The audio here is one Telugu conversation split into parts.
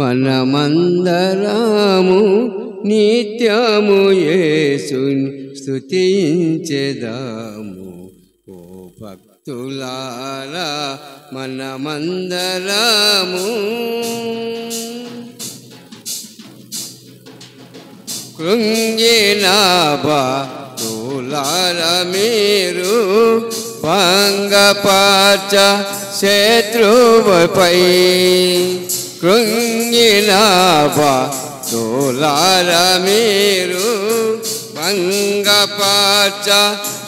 మనమందరము నిత్యము యేసుని స్తుతించెదము. ఓ భక్తులారా మనమందరము కృంగిన భక్తులారా మీరు భంగపరచ శత్రువుపై, కృంగిన భక్తులారా మీరు భంగపరచ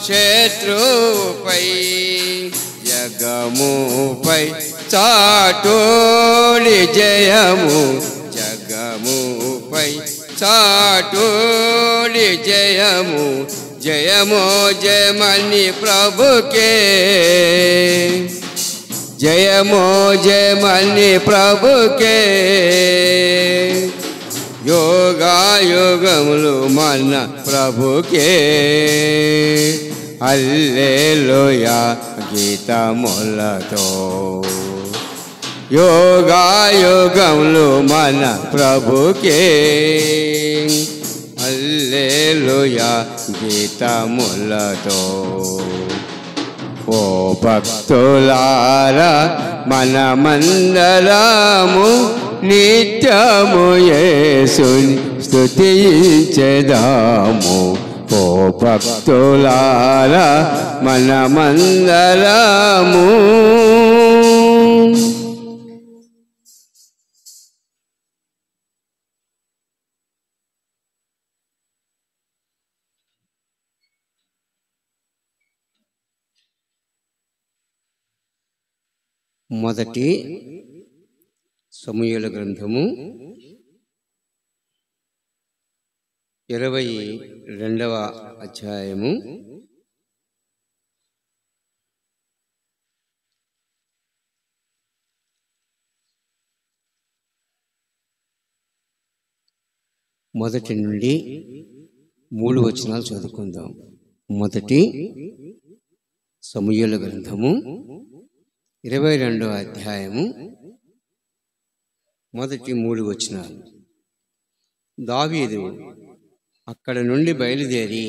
శత్రువుపై, జగముపై చాటోడి జయము, జగముపై చాటోడి జయము, జయమో జయమని ప్రభుకే, జయమో జయమని ప్రభుకే. యోగాయోగములు మన ప్రభుకే, హల్లెలూయా గీతములతో. యోగాయోగములు మన ప్రభుకే, హల్లెలూయా గీతములతో. ఓ భక్తులారా మనమందరము నిత్యము యేసుని స్తుతించెదము. ఓ భక్తులారా మనమందరము. మొదటి సమూయేలు గ్రంథము 22వ అధ్యాయము 1 నుండి 3 వచనాలు చదువుకుందాం. మొదటి సమూయేలు గ్రంథము 22వ అధ్యాయము 1-3 వచనాలు. దావీదు అక్కడ నుండి బయలుదేరి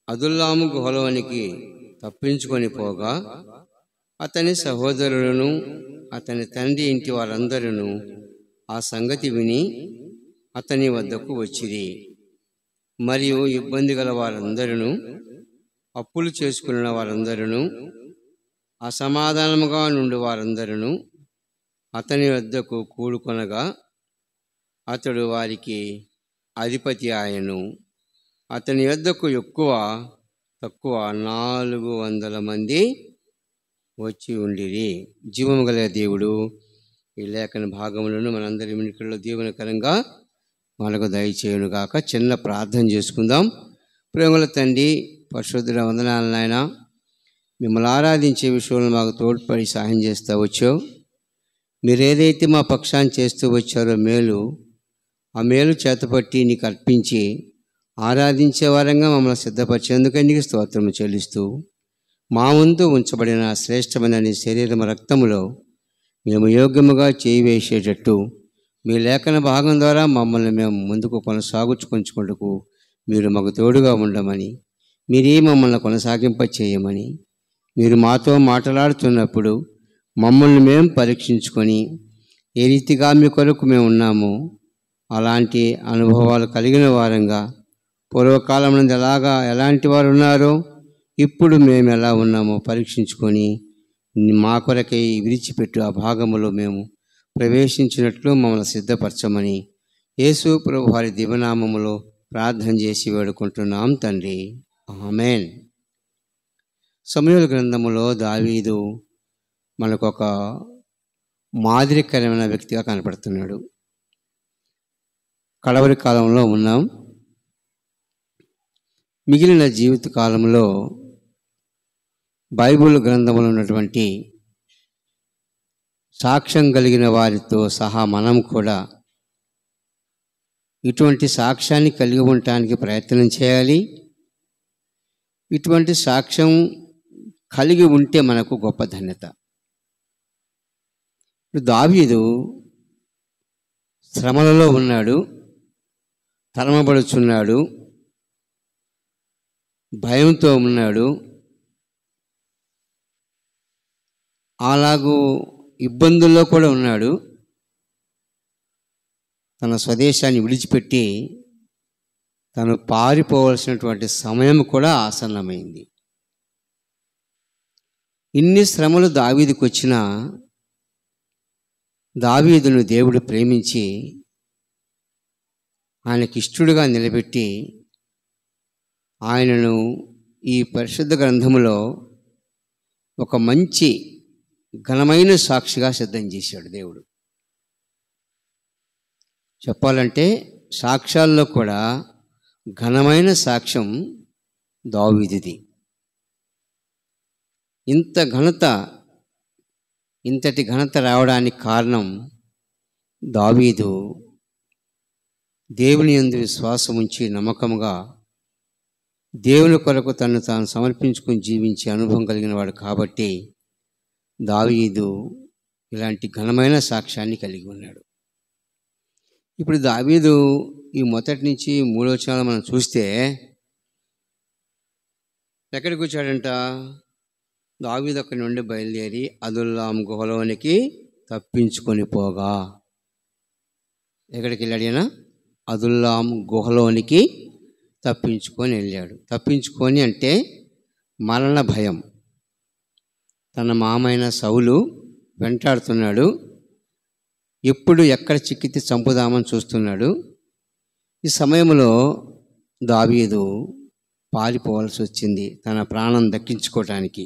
అదుల్లాము గుహలోనికి తప్పించుకొని పోగా అతని సహోదరులను అతని తండ్రి ఇంటి వారందరూ ఆ సంగతి విని అతని వద్దకు వచ్చిరి. మరియు ఇబ్బంది గల వారందరూ, అప్పులు చేసుకున్న వారందరూ, అసమాధానముగా నుండి వారందరూ అతని వద్దకు కూడుకొనగా అతడు వారికి అధిపతి ఆయను. అతని వద్దకు ఎక్కువ తక్కువ 400 మంది వచ్చి ఉండిరి. జీవము గల దేవుడు ఈ లేఖన భాగములను మనందరి వినికిడిలో దీవెనకరంగా మనకు దయచేయునుగాక. చిన్న ప్రార్థన చేసుకుందాం. ప్రేమల తండ్రి, పరిశుద్ధుల వందనాలు నాయన. మిమ్మల్ని ఆరాధించే విషయంలో మాకు తోడ్పడి సహాయం చేస్తూ వచ్చావు. మీరు ఏదైతే మా పక్షాన్ని చేస్తూ వచ్చారో మేలు, ఆ మేలు చేతపట్టి నీకు అర్పించి ఆరాధించే వారంగా మమ్మల్ని సిద్ధపరిచేందుకే నీకు స్తోత్రము చెల్లిస్తూ, మా ముందు ఉంచబడిన శ్రేష్టమైన నీ శరీరం రక్తములో మేము యోగ్యముగా చేయి వేసేటట్టు మీ లేఖన భాగం ద్వారా మమ్మల్ని మేము ముందుకు కొనసాగుచుకొంచుకుంటూ మీరు మాకు తోడుగా ఉండమని, మీరే మమ్మల్ని కొనసాగింప చేయమని, మీరు మాతో మాట్లాడుతున్నప్పుడు మమ్మల్ని మేము పరీక్షించుకొని ఏ రీతిగా మీ కొరకు మేము ఉన్నామో అలాంటి అనుభవాలు కలిగిన వారంగా, పూర్వకాలం నుండి ఎలాంటి వారు ఉన్నారో ఇప్పుడు మేము ఎలా ఉన్నామో పరీక్షించుకొని మా కొరకై విడిచిపెట్టు ఆ భాగములో మేము ప్రవేశించినట్లు మమ్మల్ని సిద్ధపరచమని యేసు ప్రభు వారి దివ్యనామములో ప్రార్థన చేసి వేడుకుంటున్నాం తండ్రి. ఆమేన్. సమూయేలు గ్రంథములో దావీదు మనకొక మాదిరికరమైన వ్యక్తిగా కనపడుతున్నాడు. కడవరి కాలంలో ఉన్నాం. మిగిలిన జీవిత కాలంలో బైబిల్ గ్రంథంలో ఉన్నటువంటి సాక్ష్యం కలిగిన వారితో సహా మనం కూడా ఇటువంటి సాక్ష్యాన్ని కలిగి ఉండటానికి ప్రయత్నం చేయాలి. ఇటువంటి సాక్ష్యం కలిగి ఉంటే మనకు గొప్ప ధన్యత. దావీదు శ్రమలలో ఉన్నాడు, తరమబడుచున్నాడు, భయంతో ఉన్నాడు. అలాగూ ఇబ్బందుల్లో కూడా ఉన్నాడు. తన స్వదేశాన్ని విడిచిపెట్టి తను పారిపోవలసినటువంటి సమయం కూడా ఆసన్నమైంది. ఇన్ని శ్రమలు దావీదుకు వచ్చినా దావీదును దేవుడు ప్రేమించి ఆయనకిష్టుడుగా నిలబెట్టి ఆయనను ఈ పరిశుద్ధ గ్రంథములో ఒక మంచి ఘనమైన సాక్షిగా సిద్ధం చేశాడు దేవుడు. చెప్పాలంటే సాక్ష్యాల్లో కూడా ఘనమైన సాక్ష్యం దావీదుది. ఇంతటి ఘనత రావడానికి కారణం దావీదు దేవుని యందు విశ్వాసం ఉంచి నమ్మకంగా దేవుని కొరకు తను తాను సమర్పించుకుని జీవించే అనుభవం కలిగిన వాడు కాబట్టి దావీదు ఇలాంటి ఘనమైన సాక్ష్యాన్ని కలిగి ఉన్నాడు. ఇప్పుడు దావీదు ఈ మొదటి నుంచి 3వ వచనాలు మనం చూస్తే ఎక్కడికి వచ్చాడంట? దావీదు అక్కడి నుండి బయలుదేరి అదుల్లాం గుహలోనికి తప్పించుకొని పోగా. ఎక్కడికి వెళ్ళాడైనా? అదుల్లాం గుహలోనికి తప్పించుకొని వెళ్ళాడు. తప్పించుకొని అంటే మరణ భయం. తన మామైన సౌలు వెంటాడుతున్నాడు. ఎప్పుడు ఎక్కడ చిక్కితే చంపుదామని చూస్తున్నాడు. ఈ సమయంలో దావీదు పారిపోవాల్సి వచ్చింది తన ప్రాణం దక్కించుకోవటానికి.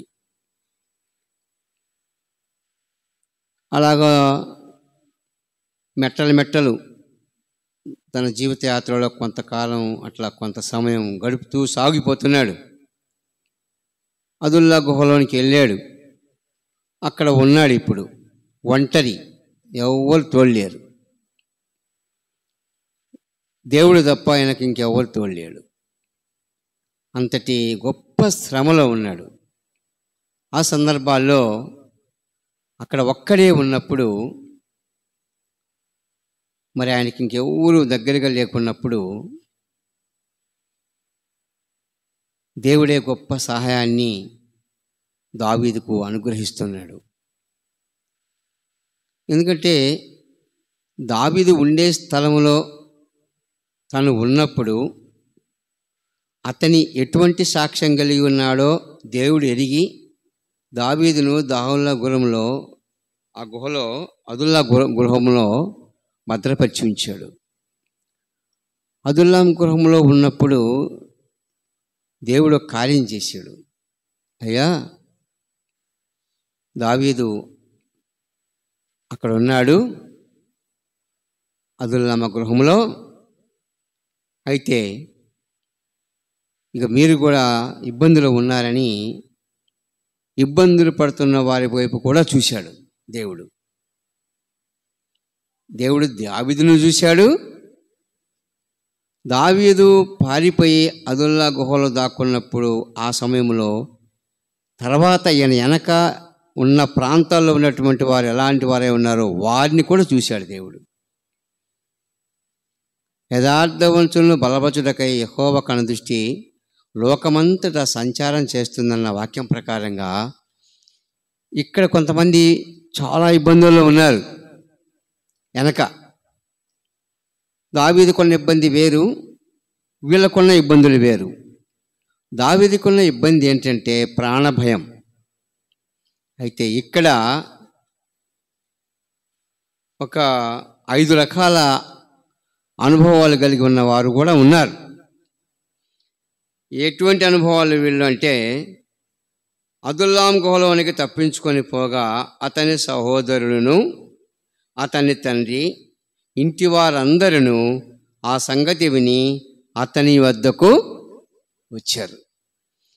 అలాగా మెట్టలు తన జీవిత యాత్రలో కొంతకాలం అట్లా కొంత సమయం గడుపుతూ సాగిపోతున్నాడు. అదుల్లా గుహలోనికి వెళ్ళాడు. అక్కడ ఉన్నాడు. ఇప్పుడు ఒంటరి, ఎవ్వరు తోడలేరు. దేవుడు తప్ప ఆయనకి ఇంకెవ్వరు తోడలేడు. అంతటి గొప్ప శ్రమలో ఉన్నాడు. ఆ సందర్భాల్లో అక్కడ ఒక్కడే ఉన్నప్పుడు, మరి ఆయనకి ఇంకెవరు దగ్గరగా లేకున్నప్పుడు దేవుడే గొప్ప సహాయాన్ని దావీదుకు అనుగ్రహిస్తున్నాడు. ఎందుకంటే దావీదు ఉండే స్థలంలో తను ఉన్నప్పుడు అతని ఎటువంటి సాక్ష్యం కలిగి ఉన్నాడో దేవుడు ఎరిగి దావీదును అదుల్లా గృహంలో భద్రపరిచి ఉంచాడు. అదుల్లాం గృహంలో ఉన్నప్పుడు దేవుడు కార్యం చేశాడు. అయ్యా, దావీదు అక్కడ ఉన్నాడు అదుల్లామ గృహంలో. అయితే ఇక మీరు కూడా ఇబ్బందులు ఉన్నారని ఇబ్బందులు పడుతున్న వారి వైపు కూడా చూశాడు దేవుడు. దావీదును చూశాడు. దావీదు పారిపోయి అదుల్లా గుహలో దాక్కున్నప్పుడు ఆ సమయంలో తర్వాత ఈయన వెనక ఉన్న ప్రాంతాల్లో ఉన్నటువంటి వారు ఎలాంటి వారే ఉన్నారో వారిని కూడా చూశాడు దేవుడు. యథార్థవంతులను బలపరచుటకై యెహోవా కనుదృష్టి లోకమంతటా సంచారం చేస్తుందన్న వాక్యం ప్రకారంగా ఇక్కడ కొంతమంది చాలా ఇబ్బందుల్లో ఉన్నారు. వెనక దావీదుకున్న ఇబ్బంది వేరు, వీళ్ళకున్న ఇబ్బందులు వేరు. దావీదుకున్న ఇబ్బంది ఏంటంటే ప్రాణభయం. అయితే ఇక్కడ ఒక 5 రకాల అనుభవాలు కలిగి ఉన్నవారు కూడా ఉన్నారు. ఎటువంటి అనుభవాలు వీళ్ళు అంటే, అదుల్లాం గుహలోనికి తప్పించుకొని పోగా అతని సహోదరులను, అతని తండ్రి, ఇంటి వారందరూ ఆ సంగతి విని అతని వద్దకు వచ్చారు.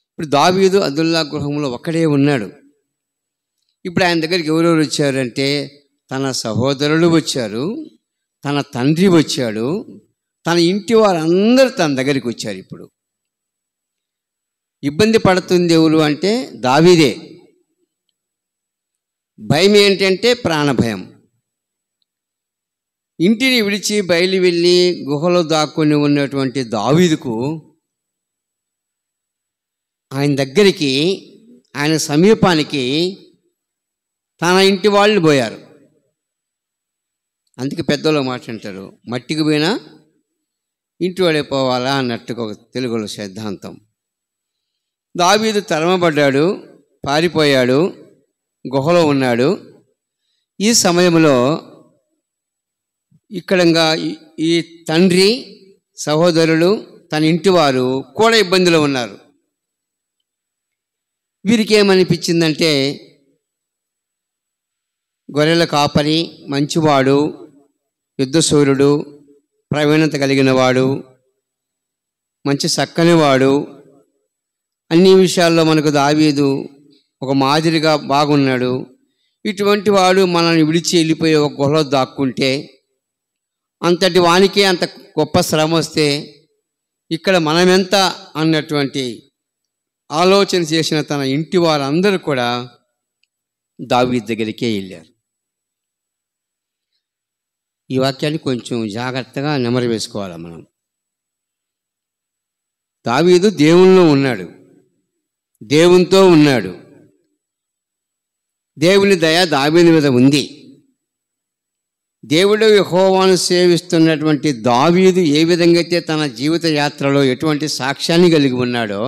ఇప్పుడు దావీదు అదుల్లా గృహంలో ఒక్కడే ఉన్నాడు. ఇప్పుడు ఆయన దగ్గరికి ఎవరెవరు వచ్చారంటే, తన సహోదరులు వచ్చారు, తన తండ్రి వచ్చాడు, తన ఇంటి వారందరూ తన దగ్గరికి వచ్చారు. ఇప్పుడు ఇబ్బంది పడుతుంది ఎవరు అంటే దావీదే. భయం ఏంటంటే ప్రాణభయం. ఇంటిని విడిచి బయలు వెళ్ళి గుహలో దాక్కుని ఉన్నటువంటి దావీదుకు ఆయన దగ్గరికి, ఆయన సమీపానికి తన ఇంటి వాళ్ళు పోయారు. అందుకే పెద్దలు మాట అంటారు, మట్టికి పోయినా ఇంటి వాడే పోవాలా అన్నట్టుగా ఒక తెలుగులో సిద్ధాంతం. దావీదు తరమబడ్డాడు, పారిపోయాడు, గుహలో ఉన్నాడు. ఈ సమయంలో ఇక్కడంగా ఈ తండ్రి, సహోదరులు, తన ఇంటివారు కూడా ఇబ్బందిలో ఉన్నారు. వీరికి ఏమనిపించిందంటే, గొర్రెల కాపరి, మంచివాడు, యుద్ధశూరుడు, ప్రవీణత కలిగిన వాడు, మంచి చక్కనివాడు, అన్ని విషయాల్లో మనకు దావీదు ఒక మాదిరిగా బాగున్నాడు. ఇటువంటి వాడు మనల్ని విడిచి వెళ్ళిపోయి ఒక గుహలో దాక్కుంటే, అంతటి వానికి అంత గొప్ప శ్రమ వస్తే ఇక్కడ మనమెంత అన్నటువంటి ఆలోచన చేసిన తన ఇంటి వారందరూ కూడా దావీదు దగ్గరికే వెళ్ళారు. ఈ వాక్యాన్ని కొంచెం జాగ్రత్తగా నెమరు వేసుకోవాలి మనం. దావీదు దేవునిలో ఉన్నాడు, దేవునితో ఉన్నాడు, దేవుని దయ దావీదు మీద ఉంది. దేవుడు యెహోవాను సేవిస్తున్నటువంటి దావీదు ఏ విధంగా అయితే తన జీవిత యాత్రలో ఎటువంటి సాక్ష్యాన్ని కలిగి ఉన్నాడో,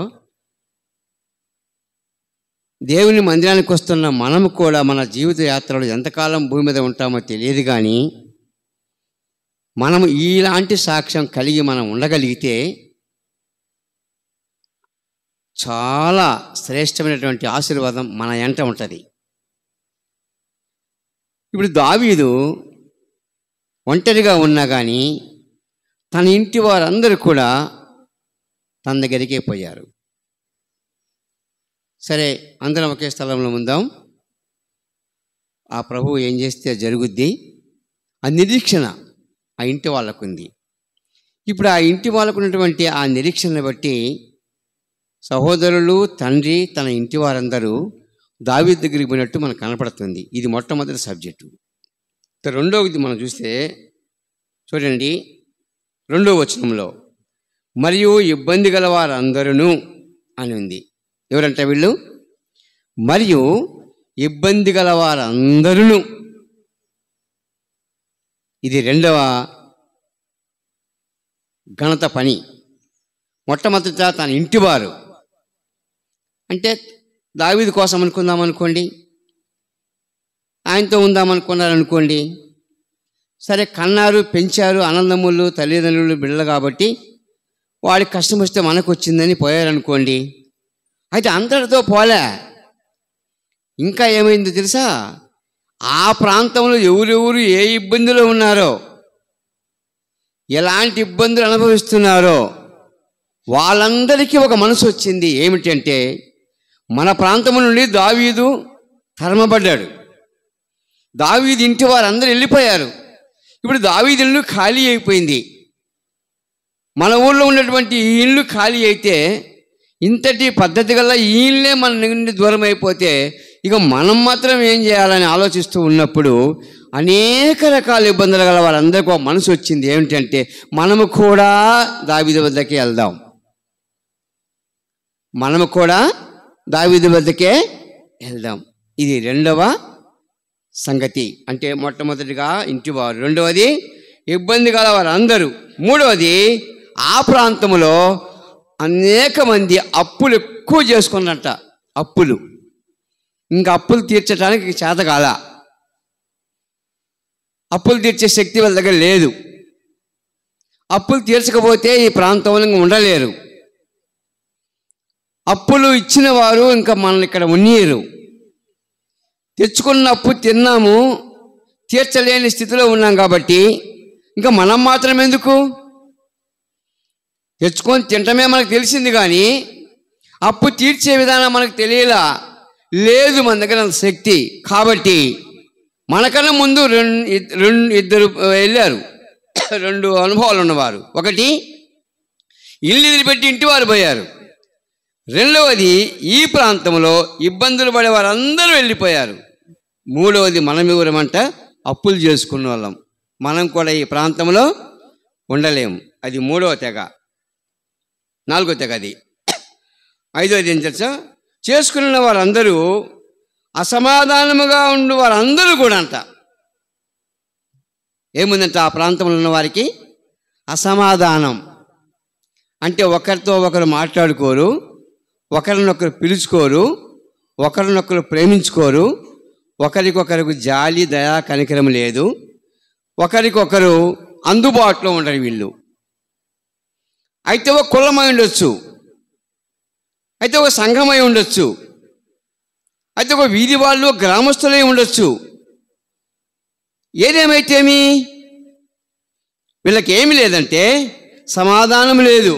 దేవుని మందిరానికి వస్తున్న మనము కూడా మన జీవిత యాత్రలో ఎంతకాలం భూమి మీద ఉంటామో తెలియదు, కానీ మనము ఇలాంటి సాక్ష్యం కలిగి మనం ఉండగలిగితే చాలా శ్రేష్టమైనటువంటి ఆశీర్వాదం మన వెంట ఉంటుంది. ఇప్పుడు దావీదు ఒంటరిగా ఉన్నా కానీ తన ఇంటి వారందరూ కూడా తన దగ్గరికే పోయారు. సరే, అందరం ఒకే స్థలంలో ఉందాం, ఆ ప్రభువు ఏం చేస్తే జరుగుద్ది. ఆ నిరీక్షణ ఆ ఇంటి వాళ్ళకు ఉంది. ఇప్పుడు ఆ ఇంటి వాళ్ళకు ఉన్నటువంటి ఆ నిరీక్షణను బట్టి సహోదరులు, తండ్రి, తన ఇంటి వారందరూ దావీదు దగ్గరికి పోయినట్టు మనకు కనపడుతుంది. ఇది మొట్టమొదటి సబ్జెక్టు. రెండవది మనం చూస్తే చూడండి, 2వ వచనంలో మరియు ఇబ్బంది గల వారందరూ అని ఉంది. ఎవరంటే వీళ్ళు? మరియు ఇబ్బంది గల వారందరూ. ఇది 2వ ఘనత పని. మొట్టమొదట తన ఇంటివారు అంటే దావీదు కోసం అనుకుందామనుకోండి, ఆయనతో ఉందామనుకున్నారనుకోండి. సరే, కన్నారు, పెంచారు, అన్నదమ్ములు, తల్లిదండ్రులు, బిడ్డలు కాబట్టి వాడికి కష్టం వస్తే మనకు వచ్చిందని పోయారనుకోండి. అయితే అందరితో పోలే. ఇంకా ఏమైందో తెలుసా? ఆ ప్రాంతంలో ఎవరెవరు ఏ ఇబ్బందులు ఉన్నారో, ఎలాంటి ఇబ్బందులు అనుభవిస్తున్నారో వాళ్ళందరికీ ఒక మనసు వచ్చింది. ఏమిటంటే, మన ప్రాంతం నుండి దావీదు తరమబడ్డాడు, దావీదు ఇంటి వారందరూ వెళ్ళిపోయారు. ఇప్పుడు దావీదు ఇల్లు ఖాళీ అయిపోయింది. మన ఊళ్ళో ఉన్నటువంటి ఈ ఇల్లు ఖాళీ అయితే, ఇంతటి పద్ధతి గల ఈ ఇల్లే మన నుండి దూరం అయిపోతే ఇక మనం మాత్రం ఏం చేయాలని ఆలోచిస్తూ ఉన్నప్పుడు అనేక రకాల ఇబ్బందులు గల వాళ్ళందరికీ ఒక మనసు వచ్చింది. ఏమిటంటే, మనము కూడా దావీదు వద్దకే వెళ్దాం, మనము కూడా దావీదు వద్దకే వెళ్దాం. ఇది 2వ సంగతి. అంటే మొట్టమొదటిగా ఇంటివారు, 2వది ఇబ్బంది గల వారందరూ, 3వది ఆ ప్రాంతంలో అనేక మంది అప్పులు ఎక్కువ చేసుకున్నట్ట. అప్పులు, ఇంకా అప్పులు తీర్చడానికి చేత కాల, అప్పులు తీర్చే శక్తి వాళ్ళ దగ్గర లేదు. అప్పులు తీర్చకపోతే ఈ ప్రాంతంలో ఉండలేరు. అప్పులు ఇచ్చిన వారు ఇంకా మనల్ని ఇక్కడ ఉన్నీరు. తెచ్చుకున్న అప్పు తిన్నాము, తీర్చలేని స్థితిలో ఉన్నాం కాబట్టి ఇంకా మనం మాత్రం ఎందుకు? తెచ్చుకొని తింటమే మనకు తెలిసింది, కానీ అప్పు తీర్చే విధానం మనకు తెలియలా, లేదు మన దగ్గర అంత శక్తి. కాబట్టి మనకన్నా ముందు ఇద్దరు వెళ్ళారు, 2 అనుభవాలు ఉన్నవారు. ఒకటి, ఇల్లు వదిలిపెట్టి ఇంటి వారు పోయారు. 2వది, ఈ ప్రాంతంలో ఇబ్బందులు పడే వారందరూ వెళ్ళిపోయారు. 3వది, మనం ఎవరమంట? అప్పులు చేసుకున్న వాళ్ళం. మనం కూడా ఈ ప్రాంతంలో ఉండలేము. అది 3వ తెగ. 4వ తెగ అది. 5వది ఏం తెలుసా? చేసుకున్న వారందరూ అసమాధానముగా ఉండు వారందరూ కూడా అంట ఏముందంట ఆ ప్రాంతంలో ఉన్న వారికి అసమాధానం. అంటే ఒకరితో ఒకరు మాట్లాడుకోరు, ఒకరినొకరు పిలుచుకోరు, ఒకరినొకరు ప్రేమించుకోరు, ఒకరికొకరికి జాలి దయా కనికరం లేదు, ఒకరికొకరు అందుబాటులో ఉండరు వీళ్ళు. అయితే ఒక కులమై ఉండొచ్చు, అయితే ఒక సంఘమై ఉండొచ్చు, అయితే ఒక వీధి వాళ్ళు గ్రామస్తులై ఉండొచ్చు. ఏదేమైతేమి వీళ్ళకి ఏమి లేదంటే సమాధానం లేదు.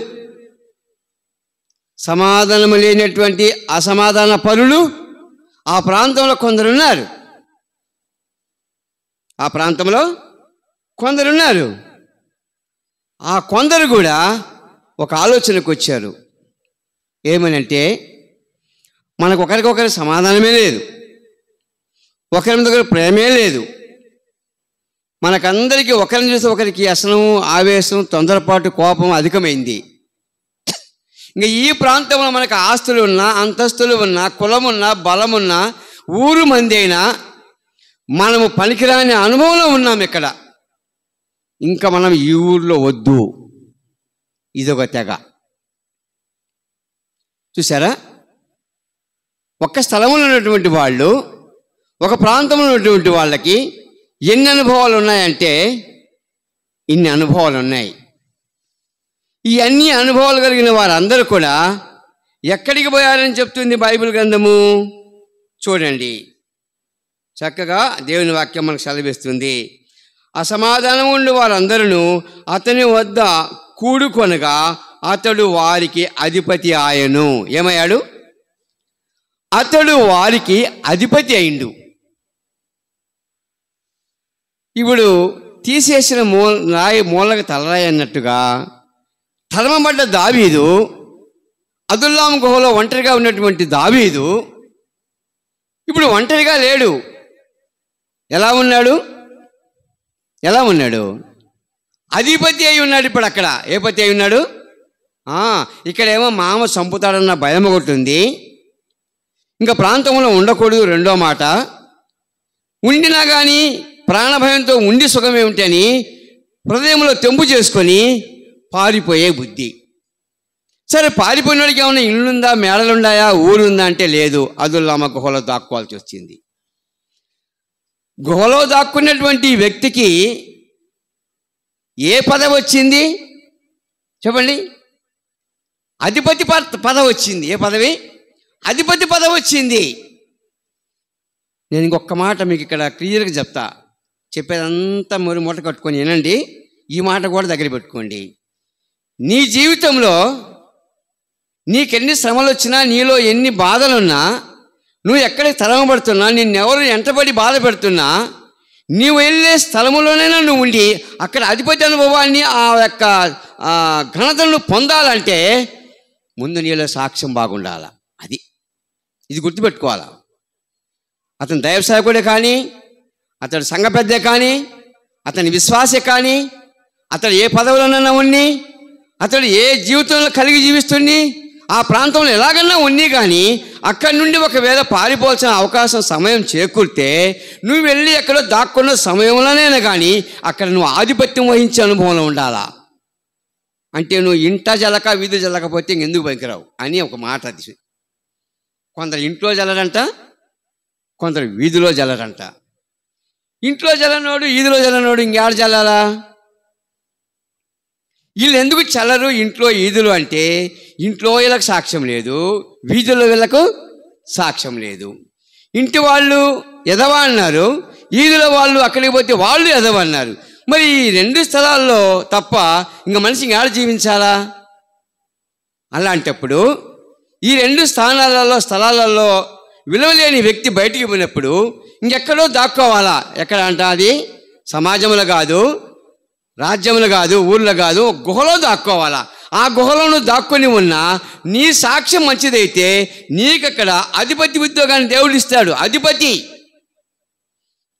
సమాధానం లేనటువంటి అసమాధాన పరులు ఆ ప్రాంతంలో కొందరున్నారు. ఆ ప్రాంతంలో కొందరున్నారు. ఆ కొందరు కూడా ఒక ఆలోచనకు వచ్చారు. ఏమనంటే మనకు ఒకరికొకరి సమాధానమే లేదు, ఒకరి దగ్గర ప్రేమే లేదు. మనకందరికీ ఒకరిని చూసి ఒకరికి అసహనం, ఆవేశం, తొందరపాటు, కోపం అధికమైంది. ఇంకా ఈ ప్రాంతంలో మనకు ఆస్తులు ఉన్నా, అంతస్తులు ఉన్నా, కులం ఉన్నా, బలం ఉన్నా, ఊరు మంది అయినా మనము పనికిరాని అనుభవంలో ఉన్నాం ఇక్కడ. ఇంకా మనం ఈ ఊర్లో వద్దు. ఇదొక తెగ. చూసారా? ఒక్క స్థలంలో ఉన్నటువంటి వాళ్ళు, ఒక ప్రాంతంలో ఉన్నటువంటి వాళ్ళకి ఎన్ని అనుభవాలు ఉన్నాయంటే ఇన్ని అనుభవాలు ఉన్నాయి. ఈ అన్ని అనుభవాలు కలిగిన వారందరూ కూడా ఎక్కడికి పోయారని చెప్తుంది బైబిల్ గ్రంథము. చూడండి, చక్కగా దేవుని వాక్యం మనకు సెలవిస్తుంది. అసమాధానం ఉండి వారందరూ అతని వద్ద కూడుకొనగా అతడు వారికి అధిపతి ఆయను. ఏమయ్యాడు? అతడు వారికి అధిపతి అయిండు. ఇప్పుడు తీసేసిన మూలక తలరాయి అన్నట్టుగా తరమబడ్డ దావీదు, అదుల్లాం గుహలో ఒంటరిగా ఉన్నటువంటి దావీదు ఇప్పుడు ఒంటరిగా లేడు. ఎలా ఉన్నాడు? అధిపతి అయి ఉన్నాడు. ఇప్పుడు అక్కడ ఏ పతి అయి ఉన్నాడు? ఇక్కడేమో మామ చంపుతాడన్న భయం ఒకటి ఉంది. ఇంకా ప్రాంతంలో ఉండకూడదు రెండో మాట. ఉండినా కానీ ప్రాణభయంతో ఉండి సుఖమేమిటని హృదయంలో తెంపు చేసుకొని పారిపోయే బుద్ధి. సరే, పారిపోయిన వాడికి ఏమన్నా ఇల్లుందా, మేడలుండాయా, ఊరుందా అంటే లేదు. అదుల్లామ గుహలో దాక్కోవాల్సి వచ్చింది. గుహలో దాక్కున్నటువంటి వ్యక్తికి ఏ పదవి వచ్చింది చెప్పండి? అధిపతి పదవి వచ్చింది. ఏ పదవి? అధిపతి పదవి వచ్చింది. నేను ఇంకొక మాట మీకు ఇక్కడ క్లియర్గా చెప్తా. చెప్పేదంతా మూట కట్టుకొని వినండి. ఈ మాట కూడా దగ్గర పెట్టుకోండి. నీ జీవితంలో నీకెన్ని శ్రమలు వచ్చినా, నీలో ఎన్ని బాధలున్నా, నువ్వు ఎక్కడికి తరమబడుతున్నా, నిన్నెవరు ఎంటబడి బాధ పెడుతున్నా, నీవు వెళ్ళే స్థలములోనైనా నువ్వు ఉండి అక్కడ అధిపతి అనుభవాన్ని, ఆ యొక్క ఘనతను పొందాలంటే ముందు నీలో సాక్ష్యం బాగుండాల. ఇది గుర్తుపెట్టుకోవాలా. అతను దైవ సేవకుడే కానీ, అతడు సంఘ పెద్దే కానీ, అతని విశ్వాసే కానీ, అతడు ఏ పదవులోనన్నా ఉన్ని, అతడు ఏ జీవితంలో కలిగి జీవిస్తున్ని, ఆ ప్రాంతంలో ఎలాగన్నా ఉన్ని కానీ అక్కడి నుండి ఒకవేళ పారిపోవాల్సిన అవకాశం, సమయం చేకూరితే నువ్వు వెళ్ళి ఎక్కడో దాక్కున్న సమయంలోనైనా కానీ అక్కడ నువ్వు ఆధిపత్యం వహించే అనుభవంలో ఉండాలా. అంటే నువ్వు ఇంట జలక వీధి జల్లకపోతే ఇంకెందుకు పనికిరావు అని ఒక మాట. అది కొందరు ఇంట్లో జల్లరంట, కొందరు వీధిలో జల్లరంట. ఇంట్లో జల్లనోడు, వీధిలో జల్లనోడు ఇంకేడ జల్లాలా? వీళ్ళు ఎందుకు చల్లరు ఇంట్లో వీధులు అంటే, ఇంట్లో వీళ్ళకి సాక్ష్యం లేదు, వీధుల్లో వీళ్ళకు సాక్ష్యం లేదు. ఇంటి వాళ్ళు ఎదవ అన్నారు, వీధిలో వాళ్ళు అక్కడికి పోతే వాళ్ళు ఎదవ అన్నారు. మరి ఈ రెండు స్థలాల్లో తప్ప ఇంకా మనిషి ఇంకేడ జీవించాలా? అలాంటప్పుడు ఈ రెండు స్థలాలలో విలువలేని వ్యక్తి బయటికి పోయినప్పుడు ఇంకెక్కడో దాక్కోవాలా. ఎక్కడ అంట? అది సమాజంలో కాదు, రాజ్యంలో కాదు, ఊర్లో కాదు, గుహలో దాక్కోవాలా. ఆ గుహలో దాక్కొని ఉన్నా నీ సాక్ష్యం మంచిదైతే నీకు అక్కడ అధిపతి ఉద్యోగాన్ని దేవుడు ఇస్తాడు. అధిపతి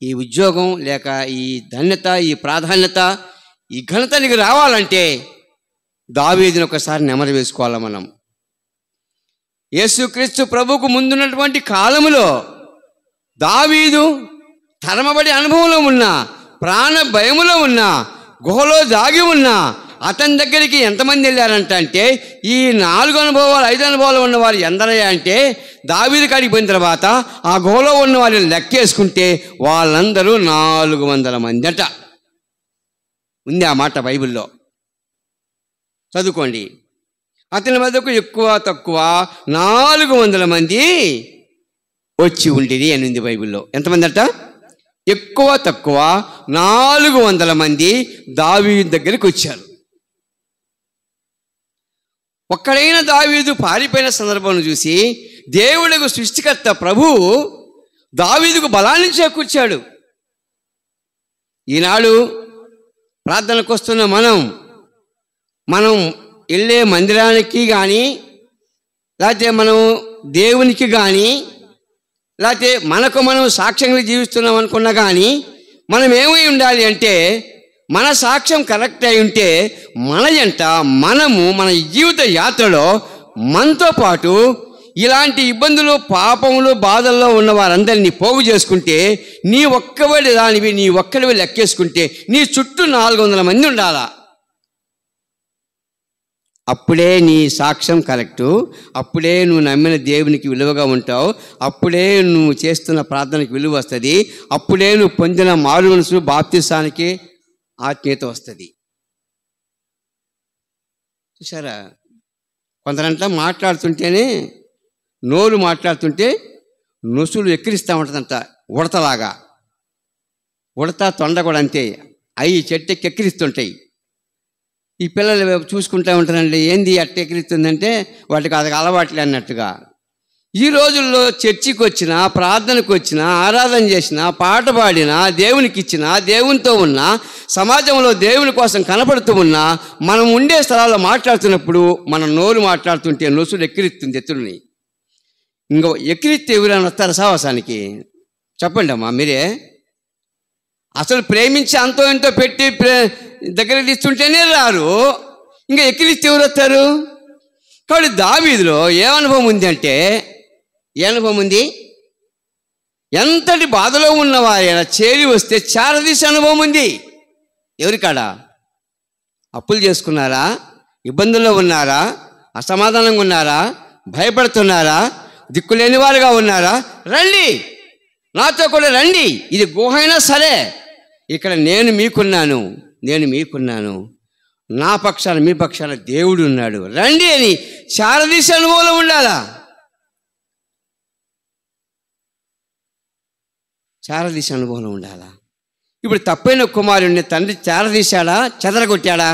ఈ ఉద్యోగం లేక ఈ ధన్యత, ఈ ప్రాధాన్యత, ఈ ఘనత నీకు రావాలంటే దావీదుని ఒకసారి నెమరు వేసుకోవాలి మనం. యేసుక్రీస్తు ప్రభువుకు ముందున్నటువంటి కాలములో దావీదు తరమబడి అనుభవంలో ఉన్న, ప్రాణ భయములో ఉన్న, గుహలో దాగి ఉన్న అతని దగ్గరికి ఎంతమంది వెళ్ళారంట అంటే, ఈ 4 అనుభవాలు 5 అనుభవాలు ఉన్నవారు ఎందరయ్యా అంటే, దావీదు కాడికి పోయిన తర్వాత ఆ గుహలో ఉన్న వారిని లెక్కేసుకుంటే వాళ్ళందరూ 400 మంది అట. ఉంది ఆ మాట బైబిల్లో, చదువుకోండి. అతని వద్దకు ఎక్కువ తక్కువ 400 మంది వచ్చి ఉండేది అని ఉంది బైబిల్లో. ఎంతమంది అట? ఎక్కువ తక్కువ 400 మంది దావీదు దగ్గరికి వచ్చారు. ఒక్కడైన దావీదు పారిపోయిన సందర్భం చూసి దేవుడికి సృష్టికర్త ప్రభువు దావీదుకు బలాన్ని చేకూర్చాడు. ఈనాడు ప్రార్థనకు వస్తున్న మనం వెళ్ళే మందిరానికి కానీ, లేకపోతే మనం దేవునికి కానీ, లేకపోతే మనకు మనం సాక్ష్యంగా జీవిస్తున్నాం అనుకున్నా కానీ, మనం ఏమై ఉండాలి అంటే, మన సాక్ష్యం కరెక్ట్ అయి ఉంటే మన జంట మనము మన జీవిత యాత్రలో మనతో పాటు ఇలాంటి ఇబ్బందులు, పాపములు, బాధల్లో ఉన్న వారందరినీ పోగు చేసుకుంటే, నీ ఒక్కడి దానివి, నీ ఒక్కడివి లెక్కేసుకుంటే నీ చుట్టూ 400 మంది ఉండాలా. అప్పుడే నీ సాక్ష్యం కరెక్టు, అప్పుడే నువ్వు నమ్మిన దేవునికి విలువగా ఉంటావు, అప్పుడే నువ్వు చేస్తున్న ప్రార్థనకి విలువ వస్తుంది, అప్పుడే నువ్వు పొందిన మారు మనసు బాప్తిసానికి ఆత్మీయత వస్తుంది. చూసారా, కొందరంట మాట్లాడుతుంటేనే, నోరు మాట్లాడుతుంటే నొసులు ఎక్కిరిస్తూ ఉంటుందంట, ఉడతలాగా. ఉడత తొండ కూడా అంతే, అవి చెట్టెక్కి ఎక్కిరిస్తుంటాయి. ఈ పిల్లలు చూసుకుంటూ ఉంటారండి, ఏంది అట్ట ఎక్కిరిస్తుందంటే వాటికి అది అలవాట్లే అన్నట్టుగా. ఈ రోజుల్లో చర్చికి వచ్చినా, ప్రార్థనకు వచ్చినా, ఆరాధన చేసినా, పాట పాడినా, దేవునికి ఇచ్చినా, దేవునితో ఉన్నా, సమాజంలో దేవుని కోసం కనపడుతూ ఉన్నా, మనం ఉండే స్థలాల్లో మాట్లాడుతున్నప్పుడు మన నోరు మాట్లాడుతుంటే నొసులు ఎక్కిరిస్తుంది ఎత్తుడిని. ఇంకో ఎక్కిరిస్తే ఎవరైనా వస్తారా సావాసానికి? చెప్పండి అమ్మా మీరే. అసలు ప్రేమించి అంతో ఎంతో పెట్టి దగ్గర తీస్తుంటేనే రారు, ఇంకా ఎక్కిరిస్తే ఎవరు వస్తారు? కాబట్టి దావీదులో ఏ అనుభవం ఉంది అంటే, ఏ అనుభవం ఉంది? ఎంతటి బాధలో ఉన్నవారైనా చేరి వస్తే చారదీసే అనుభవం ఉంది. ఎవరికాడ? అప్పులు చేసుకున్నారా? ఇబ్బందుల్లో ఉన్నారా? అసమాధానంగా ఉన్నారా? భయపడుతున్నారా? దిక్కులేని వారుగా ఉన్నారా? రండి, నాతో కూడా రండి. ఇది గుహ అయినా సరే, ఇక్కడ నేను మీకున్నాను, నా పక్షాన మీ పక్షాన దేవుడు ఉన్నాడు, రండి అని చారదీసే అనుభవంలో ఉండాలా. చారదీసే అనుభవంలో ఉండాలా. ఇప్పుడు తప్పైన కుమారుడిని తండ్రి చారదీశాడా, చెదరగొట్టాడా?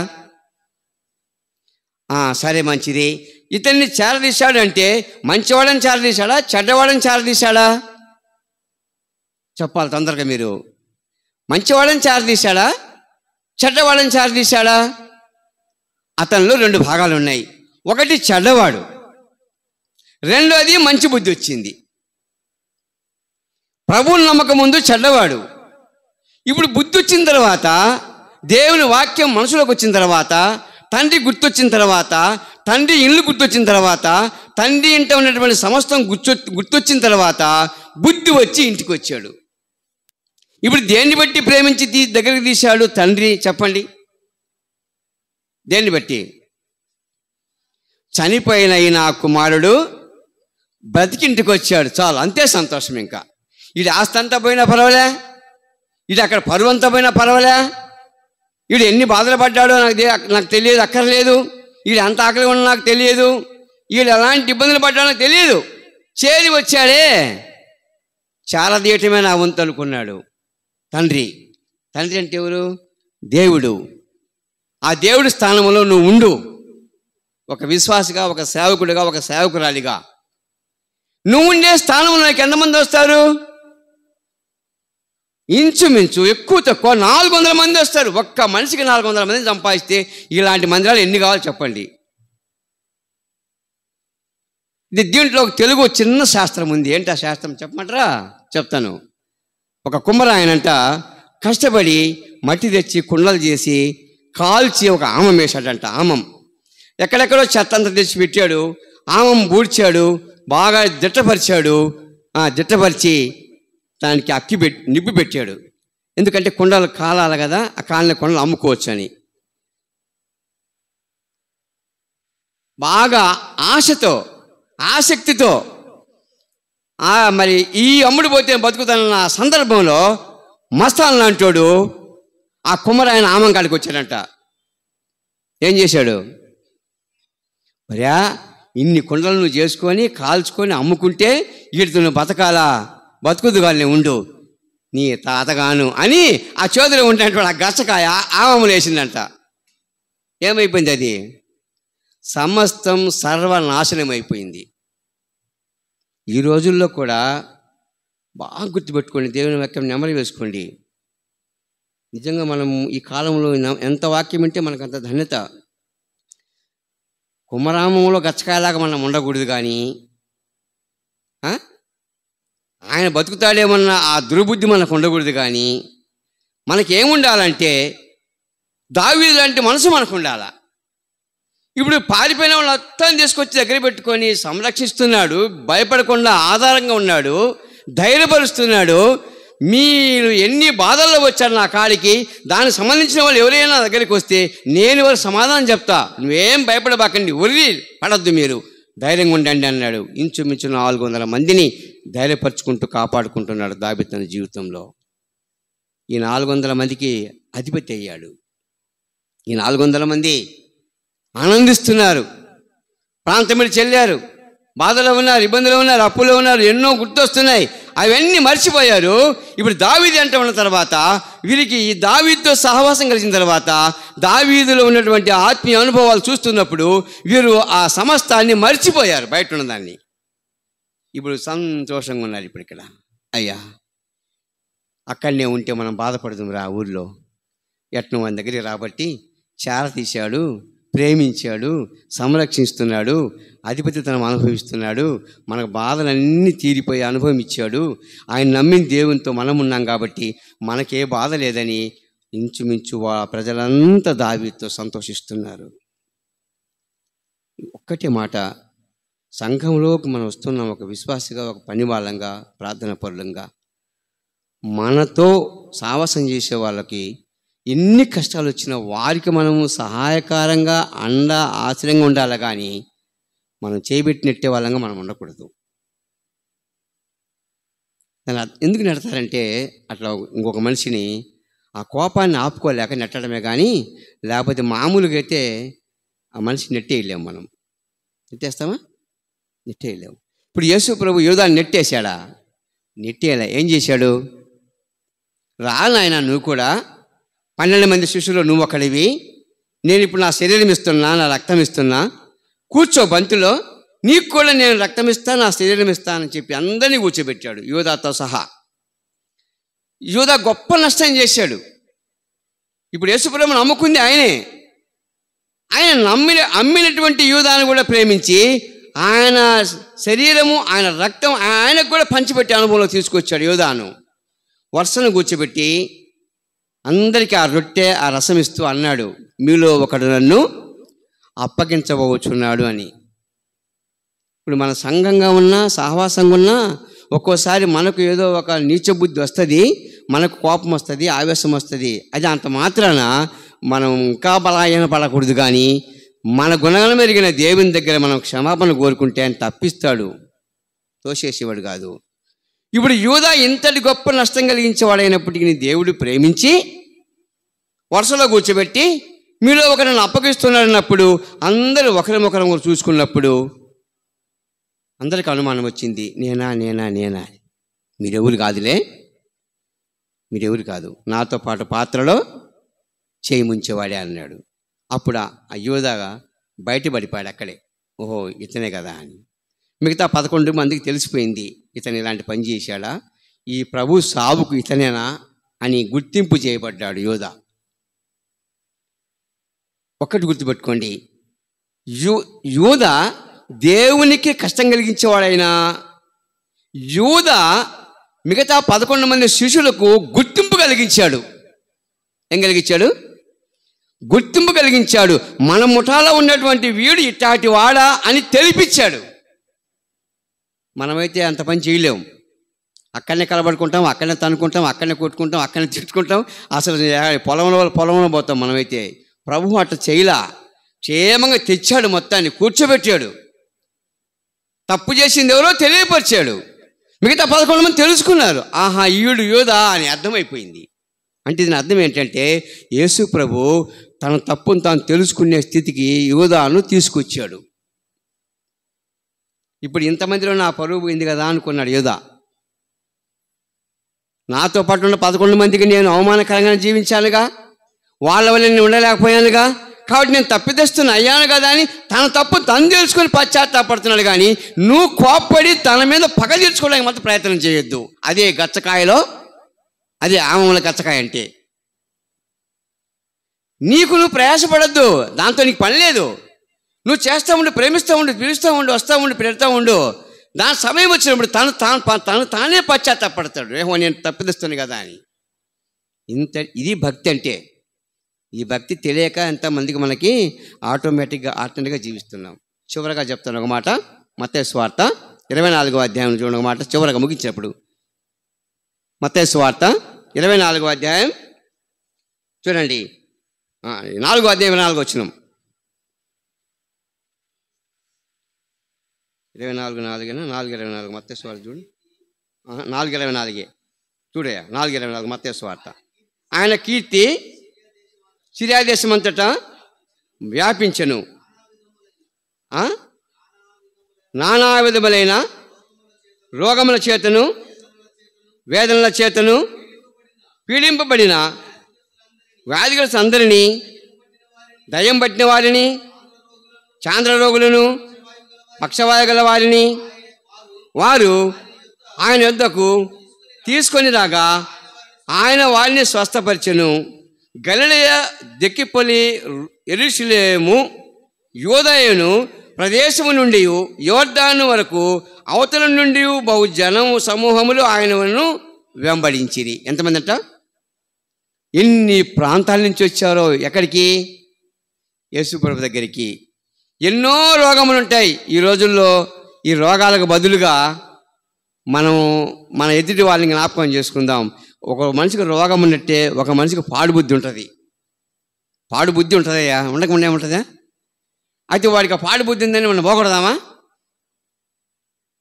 సరే మంచిది. ఇతన్ని చారదీశాడు అంటే మంచివాడని చారదీశాడా, చెడ్డవాడని చారదీశాడా? చెప్పాలి తొందరగా మీరు. మంచివాడని చారదీశాడా, చెడ్డవాడని చారదీశాడా? అతనిలో 2 భాగాలు ఉన్నాయి. ఒకటి చెడ్డవాడు, రెండోది మంచి బుద్ధి వచ్చింది. ప్రభువుని నమ్మకం ముందు చెడ్డవాడు. ఇప్పుడు బుద్ధి వచ్చిన తర్వాత, దేవుని వాక్యం మనసులోకి వచ్చిన తర్వాత, తండ్రి గుర్తొచ్చిన తర్వాత, తండ్రి ఇల్లు గుర్తొచ్చిన తర్వాత, తండ్రి ఇంట ఉన్నటువంటి సమస్తం గుర్తొచ్చిన తర్వాత బుద్ధి వచ్చి ఇంటికి వచ్చాడు. ఇప్పుడు దేన్ని బట్టి ప్రేమించి దగ్గరికి తీశాడు తండ్రి? చెప్పండి, దేన్ని బట్టి? చనిపోయిన నా కుమారుడు బ్రతికింటికి వచ్చాడు, చాలు, అంతే సంతోషం. ఇంకా ఇది ఆస్తి అంతా పోయినా పర్వాలే, ఇది అక్కడ పరువు అంతా పోయినా పర్వాలే, వీడు ఎన్ని బాధలు పడ్డాడో నాకు తెలియదు, అక్కర్లేదు. వీడు అంత ఆకలి ఉన్నా నాకు తెలియదు, వీడు ఎలాంటి ఇబ్బందులు పడ్డాడో నాకు తెలియదు. చేరి వచ్చాడే, చారదీయటమే నా వంతు అనుకున్నాడు తండ్రి. తండ్రి అంటే ఎవరు? దేవుడు. ఆ దేవుడి స్థానంలో నువ్వు ఉండు, ఒక విశ్వాసిగా, ఒక సేవకుడిగా, ఒక సేవకురాలిగా. నువ్వు ఉండే స్థానంలో నాకు ఎంతమంది వస్తారు? ఇంచుమించు ఎక్కువ తక్కువ 400 మంది వస్తారు. ఒక్క మనిషికి 400 మందిని సంపాదిస్తే ఇలాంటి మందిరాలు ఎన్ని కావాలో చెప్పండి. దీంట్లో ఒక తెలుగు చిన్న శాస్త్రం ఉంది. ఏంటి ఆ శాస్త్రం చెప్పమంటారా? చెప్తాను. ఒక కుమ్మరాయనంట కష్టపడి మట్టి తెచ్చి కుండలు చేసి కాల్చి ఒక ఆమం వేశాడంట. ఆమం ఎక్కడెక్కడో చెత్త అంతా తెచ్చి పెట్టాడు. ఆమం బూడ్చాడు, బాగా దిట్టపరిచి దానికి నిప్పు పెట్టాడు. ఎందుకంటే కుండలు కాలాలి కదా, ఆ కాలిన కుండలు అమ్ముకోవచ్చు అని. బాగా ఆసక్తితో మరి ఈ అమ్ముడు పోతే బతుకుతానన్న సందర్భంలో మస్తాన్ లాంటోడు ఆ కుమ్మరాయన ఆమం కాడికి వచ్చాడంట. ఏం చేశాడు? మర్యా ఇన్ని కుండలు నువ్వు చేసుకొని కాల్చుకొని అమ్ముకుంటే వీటితో నువ్వు బతుకుదు కానీ ఉండు నీ తాతగాను అని ఆ చేతిలో ఉంటున్నటువంటి ఆ గచ్చకాయ ఆమములు వేసిందంట. ఏమైపోయింది? అది సమస్తం సర్వనాశనం అయిపోయింది. ఈ రోజుల్లో కూడా బాగా గుర్తుపెట్టుకోండి, దేవుని వాక్యం నెమరు వేసుకోండి. నిజంగా మనం ఈ కాలంలో ఎంత వాక్యం వింటే మనకు అంత ధన్యత. కుమ్మరామంలో గచ్చకాయలాగా మనం ఉండకూడదు, కానీ ఆయన బతుకుతాడేమన్న ఆ దుర్బుద్ధి మనకు ఉండకూడదు. కానీ మనకేముండాలంటే దావీదు లాంటి మనసు మనకు ఉండాలా. ఇప్పుడు పారిపోయిన వాళ్ళు మొత్తం తీసుకొచ్చి దగ్గర పెట్టుకొని సంరక్షిస్తున్నాడు, భయపడకుండా ఆధారంగా ఉన్నాడు, ధైర్యపరుస్తున్నాడు. మీరు ఎన్ని బాధల్లో వచ్చారు నా కాడికి, దానికి సంబంధించిన వాళ్ళు ఎవరైనా దగ్గరికి వస్తే నేను వారు సమాధానం చెప్తా, నువ్వేం భయపడబాకండి, ఒర్రి పడద్దు, మీరు ధైర్యంగా ఉండండి అన్నాడు. ఇంచుమించు 400 మందిని ధైర్యపరుచుకుంటూ కాపాడుకుంటున్నాడు దావీదు తన జీవితంలో. ఈ 400 మందికి అధిపతి అయ్యాడు. ఈ 400 మంది ఆనందిస్తున్నారు, ప్రాంతం మీద చెల్లారు, బాధలో ఉన్నారు, ఇబ్బందులు ఉన్నారు, అప్పులో ఉన్నారు, ఎన్నో గుర్తొస్తున్నాయి, అవన్నీ మర్చిపోయారు. ఇప్పుడు దావీదు అంట ఉన్న తర్వాత వీరికి ఈ దావీదుతో సహవాసం కలిసిన తర్వాత దావీదులో ఉన్నటువంటి ఆత్మీయ అనుభవాలు చూస్తున్నప్పుడు వీరు ఆ సమస్తాన్ని మర్చిపోయారు, బయట ఉన్నదాన్ని. ఇప్పుడు సంతోషంగా ఉన్నారు. ఇప్పుడు ఇక్కడ అయ్యా అక్కడనే ఉంటే మనం బాధపడుతుంది రా, ఊళ్ళో ఎట్ను మన దగ్గరికి రాబట్టి చార తీశాడు, ప్రేమించాడు, సంరక్షిస్తున్నాడు, అధిపతితనం అనుభవిస్తున్నాడు, మనకు బాధలన్నీ తీరిపోయే అనుభవం ఇచ్చాడు. ఆయన నమ్మిన దేవునితో మనం ఉన్నాం కాబట్టి మనకే బాధ లేదని ఇంచుమించు ప్రజలంతా దావీదుతో సంతోషిస్తున్నారు. ఒక్కటే మాట, సంఘంలోకి మనం వస్తున్నాం ఒక విశ్వాసిగా, ఒక పని వాళ్ళంగా, ప్రార్థన పరులంగా. మనతో సావాసం చేసే వాళ్ళకి ఎన్ని కష్టాలు వచ్చినా వారికి మనము సహాయకారంగా ఆశ్రయంగా ఉండాలి, కానీ మనం చేయబెట్టినట్టే వాళ్ళంగా మనం ఉండకూడదు. ఎందుకు నెడతారంటే అట్లా ఇంకొక మనిషిని ఆ కోపాన్ని ఆపుకోలేక నెట్టడమే, కానీ లేకపోతే మామూలుగా అయితే ఆ మనిషి నెట్టేయలేము. మనం నెట్టేస్తామా? నెట్టేయలేము. ఇప్పుడు యేసు ప్రభు యోధాన్ని నెట్టేశాడా? నెట్టేయాల. ఏం చేశాడు? రా నాయనా, నువ్వు కూడా 12 మంది శిష్యులు నువ్వు ఒకడివి, నేను ఇప్పుడు నా శరీరం ఇస్తున్నా, నా రక్తం ఇస్తున్నా, కూర్చో బంతిలో, నీకు కూడా నేను రక్తం ఇస్తాను, నా శరీరం ఇస్తానని చెప్పి అందరినీ కూర్చోబెట్టాడు, యూదాతో సహా. యూదా గొప్ప నష్టం చేశాడు. ఇప్పుడు యేసుప్రభువును నమ్ముకుంది ఆయనే. ఆయన అమ్మినటువంటి యూదాను కూడా ప్రేమించి ఆయన శరీరము, ఆయన రక్తం ఆయనకు కూడా పంచిపెట్టే అనుభవంలో తీసుకొచ్చాడు. యూదాను వరుసను కూర్చోబెట్టి అందరికీ ఆ రొట్టె, ఆ రసం ఇస్తూ అన్నాడు, మీలో ఒకడు నన్ను అప్పగించబోచున్నాడు అని. ఇప్పుడు మన సంఘంగా ఉన్నా, సహవాసంగా ఉన్నా ఒక్కోసారి మనకు ఏదో ఒక నీచ బుద్ధి వస్తుంది, మనకు కోపం వస్తుంది, ఆవేశం వస్తుంది. అది అంత మాత్రాన మనం ఇంకా బలాయన పడకూడదు. కానీ మన గుణగణం ఎరిగిన దేవుని దగ్గర మనం క్షమాపణ కోరుకుంటే ఆయన తప్పిస్తాడు, తోసేసేవాడు కాదు. ఇప్పుడు యూదా ఇంతటి గొప్ప నష్టం కలిగించేవాడైనప్పటికీ దేవుడు ప్రేమించి వరుసలో కూర్చోబెట్టి మీలో ఒకరిని అప్పగిస్తున్నాడన్నప్పుడు అందరూ ఒకరినొకరు చూసుకున్నప్పుడు అందరికి అనుమానం వచ్చింది, నేనా నేనా నేనా, మీరెవరు కాదులే, మీరెవరు కాదు, నాతో పాటు పాత్రలో చేయి ముంచేవాడే అన్నాడు. అప్పుడు ఆ యూదాగా బయటపడిపోయాడు అక్కడే, ఓహో ఇతనే కదా అని. మిగతా 11 మందికి తెలిసిపోయింది, ఇతను ఇలాంటి పని చేశాడా, ఈ ప్రభు సావుకు ఇతనేనా అని గుర్తింపు చేయబడ్డాడు యూదా. ఒక్కటి గుర్తుపెట్టుకోండి, యూదా దేవునికి కష్టం కలిగించేవాడైనా, యూదా మిగతా 11 మంది శిష్యులకు గుర్తింపు కలిగించాడు. ఏం కలిగించాడు? గుర్తింపు కలిగించాడు. మన ముఠాలో ఉన్నటువంటి వీడు ఇట్లాంటి వాడా అని తెలిపించాడు. మనమైతే అంత పని చేయలేము. అక్కడనే కలబడుకుంటాం, అక్కడనే తనుకుంటాం, అక్కడనే కొట్టుకుంటాం, అక్కడనే తిట్టుకుంటాం, అసలు పొలంలో పోతాం. మనమైతే ప్రభువు అట్లా చేయలా, క్షేమంగా తెచ్చాడు, మొత్తాన్ని కూర్చోబెట్టాడు. తప్పు చేసింది ఎవరో తెలియపరిచాడు. మిగతా 11 మంది తెలుసుకున్నారు. ఆహా, ఈయుడు యోధా అని అర్థమైపోయింది. అంటే దీని అర్థం ఏంటంటే యేసు ప్రభు తన తప్పును తాను తెలుసుకునే స్థితికి యోధాను తీసుకొచ్చాడు. ఇప్పుడు ఇంతమందిలో నా పరువు పోయింది కదా అనుకున్నాడు యోధా. నాతో పాటు ఉన్న 11 మందికి నేను అవమానకరంగా జీవించానుగా, వాళ్ళ వల్ల నేను ఉండలేకపోయానుగా, కాబట్టి నేను తప్పిదస్తున్న అయ్యాను కదా అని తన తప్పు తను తెలుసుకొని పశ్చాత్తాపడుతున్నాడు. కానీ నువ్వు కోప్పడి తన మీద పగ తీర్చుకోవడానికి మాత్రం ప్రయత్నం చేయొద్దు. అదే గచ్చకాయలో, అదే ఆమల గచ్చకాయ అంటే. నీకు నువ్వు ప్రయాసపడద్దు, దాంతో నీకు పని లేదు. నువ్వు చేస్తూ ఉండు, ప్రేమిస్తూ ఉండు, పిలుస్తూ ఉండు, వస్తూ ఉండు, పెడతా ఉండు. దాని సమయం వచ్చినప్పుడు తానే పశ్చాత్తాపడతాడు. ఏమో నేను తప్పిదిస్తాను కదా అని. ఇది భక్తి అంటే. ఈ భక్తి తెలియక ఎంతమందికి మనకి ఆటోమేటిక్గా జీవిస్తున్నాం. చివరగా చెప్తాను ఒక మాట. మత్తయి సువార్త 24వ అధ్యాయం చూడండి ఒక మాట చివరగా ముగించినప్పుడు. మత్తయి సువార్త 24వ అధ్యాయం చూడండి, 4వ అధ్యాయం 4 వచనం. 24:4 మత్తయి సువార్త చూడు. 4:24 చూడయా, 4:24 మత్తయి సువార్త. ఆయన కీర్తి సిరియా దేశం అంతటా వ్యాపించెను. నానా విధములైన రోగముల చేతను వేదనల చేతను పీడింపబడిన వ్యాధిగ్రస్తులు అందరినీ, దయ్యం పట్టిన వారిని, చాంద్ర రోగులను, పక్షవాయు గల వారిని వారు ఆయన యొద్దకు తీసుకొని రాగా ఆయన వారిని స్వస్థపరిచెను. గలిలయ, దెక్కిపొలి, యెరూషలేము, యూదయను ప్రదేశము నుండి యోర్దాను వరకు అవతల నుండి బహు జనము సమూహములు ఆయనను వెంబడించిరి. ఎంతమంది అంట? ఎన్ని ప్రాంతాల నుంచి వచ్చారో ఎక్కడికి? యేసుప్రభు దగ్గరికి. ఎన్నో రోగములు ఉంటాయి ఈ రోజుల్లో. ఈ రోగాలకు బదులుగా మనం మన ఎదుటి వాళ్ళని జ్ఞాపకం చేసుకుందాం. ఒక మనిషికి రోగం ఉన్నట్టే ఒక మనిషికి పాడుబుద్ధి ఉంటుంది. పాడుబుద్ధి ఉంటుందయ్యా, ఉండకుండా ఏముంటుందా? అయితే వాడికి పాడుబుద్ధి ఉందని మనం పోగొడదామా?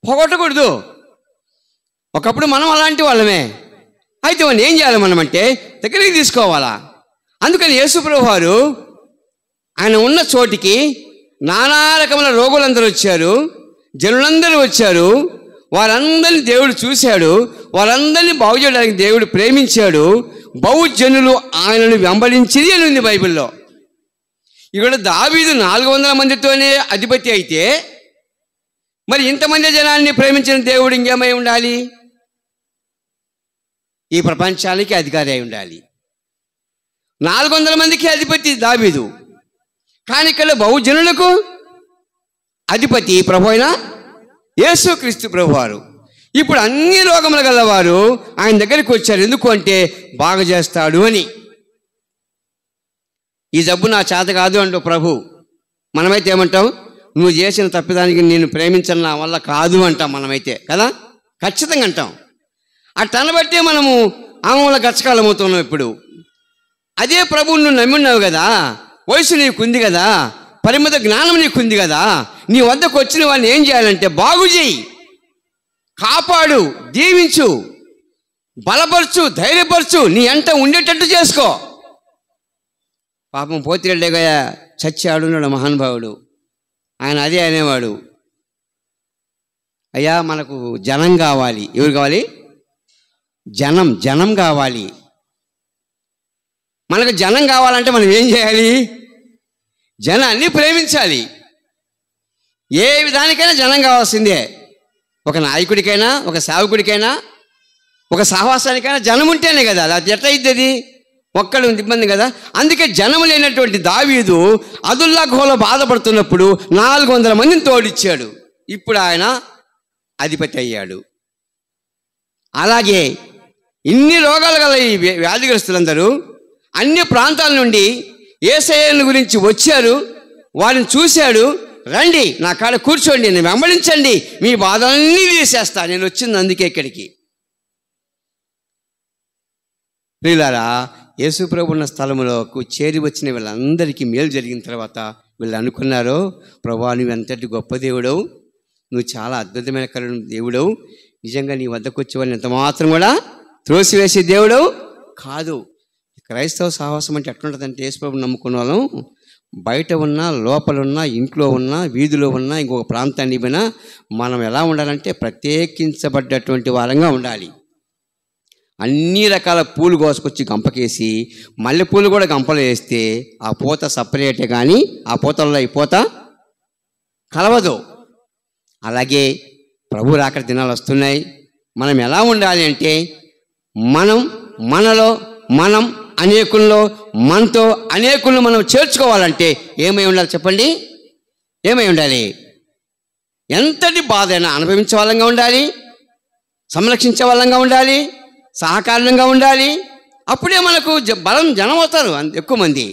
పోగొట్టకూడదు. ఒకప్పుడు మనం అలాంటి వాళ్ళమే. అయితే వాడిని ఏం చేయాలి మనం అంటే దగ్గరికి తీసుకోవాలా. అందుకని యేసుప్రభు వారు ఆయన ఉన్న చోటికి నానా రకమైన రోగులందరూ వచ్చారు, జనులందరూ వచ్చారు. వారందరినీ దేవుడు చూశాడు, వారందరినీ బాగు చేయడానికి దేవుడు ప్రేమించాడు. బహుజనులు ఆయనను వెంబడించిరి అని ఉంది బైబిల్లో. ఇక్కడ దావీదు 400 మందితోనే అధిపతి అయితే మరి ఇంతమంది జనాన్ని ప్రేమించిన దేవుడు ఇంకేమై ఉండాలి? ఈ ప్రపంచానికి అధికారి అయి ఉండాలి. 400 మందికి అధిపతి దావీదు, కానీ ఇక్కడ బహుజనులకు అధిపతి ప్రభు అయిన యేసుక్రీస్తు ప్రభువారు. ఇప్పుడు అన్ని రోగములు గలవారు ఆయన దగ్గరికి వచ్చారు. ఎందుకు అంటే బాగు చేస్తాడు అని. ఈ జబ్బు నా చేత కాదు అంటూ ప్రభు. మనమైతే ఏమంటాం? నువ్వు చేసిన తప్పిదానికి నేను ప్రేమించను, నా వల్ల కాదు అంటాం మనమైతే కదా, ఖచ్చితంగా అంటాం. అట్లా బట్టే మనము ఆమెల గచ్చకాలమవుతున్నాం. ఇప్పుడు అదే ప్రభువు నువ్వు నమ్మిన్నావు కదా, వయసు నీకుంది కదా, పరిమిత జ్ఞానం నీకుంది కదా, నీ వద్దకు వచ్చిన వాళ్ళని ఏం చేయాలంటే బాగు చేయి, కాపాడు, దీవించు, బలపరచు, ధైర్యపరచు, నీ అంట ఉండేటట్టు చేసుకో. పాపం పోతిరెడ్డిగా చచ్చి ఆడున్నాడు మహానుభావుడు. ఆయన అదే అనేవాడు, అయ్యా మనకు జనం కావాలి. ఎవరు కావాలి? జనం కావాలి. మనకు జనం కావాలంటే మనం ఏం చేయాలి? జనాన్ని ప్రేమించాలి. ఏ విధానికైనా జనం కావాల్సిందే. ఒక నాయకుడికైనా, ఒక సేవకుడికైనా, ఒక సహవాసానికైనా జనం ఉంటేనే కదా. అది ఎట్లా అవుతుంది? ఒక్కడు ఇబ్బంది కదా. అందుకే జనం లేనటువంటి దావీదు అదుల్లా గుహలో బాధపడుతున్నప్పుడు 400 మందిని తోడిచ్చాడు. ఇప్పుడు ఆయన అధిపతి అయ్యాడు. అలాగే ఇన్ని రోగాలు గల ఈ వ్యాధిగ్రస్తులందరూ అన్ని ప్రాంతాల నుండి యేసయ్యను గురించి వచ్చారు. వారిని చూశాడు. రండి నా కాడ కూర్చోండి, నేను వెంబడించండి, మీ బాధలన్నీ తీసేస్తా, నేను వచ్చింది అందుకే ఇక్కడికి. ప్రియులారా, యేసు ప్రభు ఉన్న స్థలంలోకి చేరి వచ్చిన వీళ్ళందరికీ మేలు జరిగిన తర్వాత వీళ్ళు అనుకున్నారు, ప్రభువా నువ్వు ఎంతటి గొప్ప దేవుడవు, నువ్వు చాలా అద్భుతమైన కరుణ దేవుడవు, నిజంగా నీ వద్దకు వచ్చేవాళ్ళని ఎంత మాత్రం కూడా త్రోసివేసే దేవుడవు కాదు. క్రైస్తవ సహవాసం అంటే ఎట్లుంటుందంటే, యేసు ప్రభుని నమ్ముకున్న వాళ్ళం బయట ఉన్నా, లోపల ఉన్నా, ఇంట్లో ఉన్నా, వీధిలో ఉన్నా, ఇంకొక ప్రాంతాన్ని పోయినా మనం ఎలా ఉండాలంటే ప్రత్యేకించబడ్డటువంటి వారంగా ఉండాలి. అన్ని రకాల పూలు కోసుకొచ్చి గంపకేసి మల్లెపూలు కూడా గంపలో వేస్తే ఆ పూత సపరేటే, కానీ ఆ పూతల్లో ఈ పూత కలవదు. అలాగే ప్రభు రాకడ దినాలు వస్తున్నాయి. మనం ఎలా ఉండాలి అంటే, మనలో మనం అనేకుల్లో, మనతో అనేకులను మనం చేర్చుకోవాలంటే ఏమై ఉండాలి చెప్పండి? ఏమై ఉండాలి? ఎంతటి బాధ అయినా అనుభవించే వాళ్ళంగా ఉండాలి, సంరక్షించే వాళ్ళంగా ఉండాలి, సహకారంగా ఉండాలి. అప్పుడే మనకు బలం, జనం అవుతారు ఎక్కువ మంది.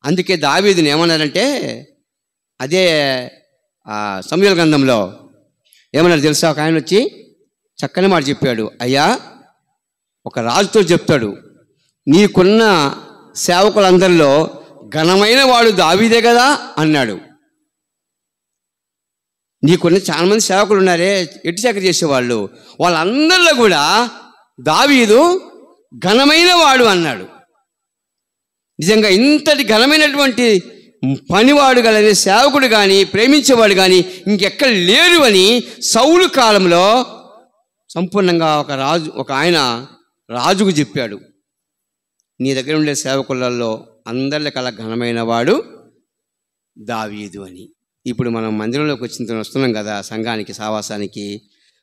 అందుకే దావీదుని ఏమన్నారంటే, అదే సమూయేలు గ్రంథంలో ఏమన్నారు తెలుసా? ఒక ఆయన వచ్చి చక్కని మాట చెప్పాడు. అయ్యా, ఒక రాజుతో చెప్తాడు, నీకున్న సేవకులందరిలో ఘనమైన వాడు దావీదే కదా అన్నాడు. నీకున్న చాలా మంది సేవకులు ఉన్నారే, ఎట్టి చక్కర చేసేవాళ్ళు, వాళ్ళందరిలో కూడా దావీదు ఘనమైన వాడు అన్నాడు. నిజంగా ఇంతటి ఘనమైనటువంటి పనివాడు కానీ, సేవకుడు కానీ, ప్రేమించేవాడు కానీ ఇంకెక్కడ లేరు అని సౌలు కాలంలో సంపూర్ణంగా ఒక ఆయన రాజుకు చెప్పాడు, నీ దగ్గర ఉండే సేవకులలో అందరిలో కల ఘనమైన వాడు దావీదు అని. ఇప్పుడు మనం మందిరంలోకి వస్తున్నాం కదా, సంఘానికి, సావాసానికి.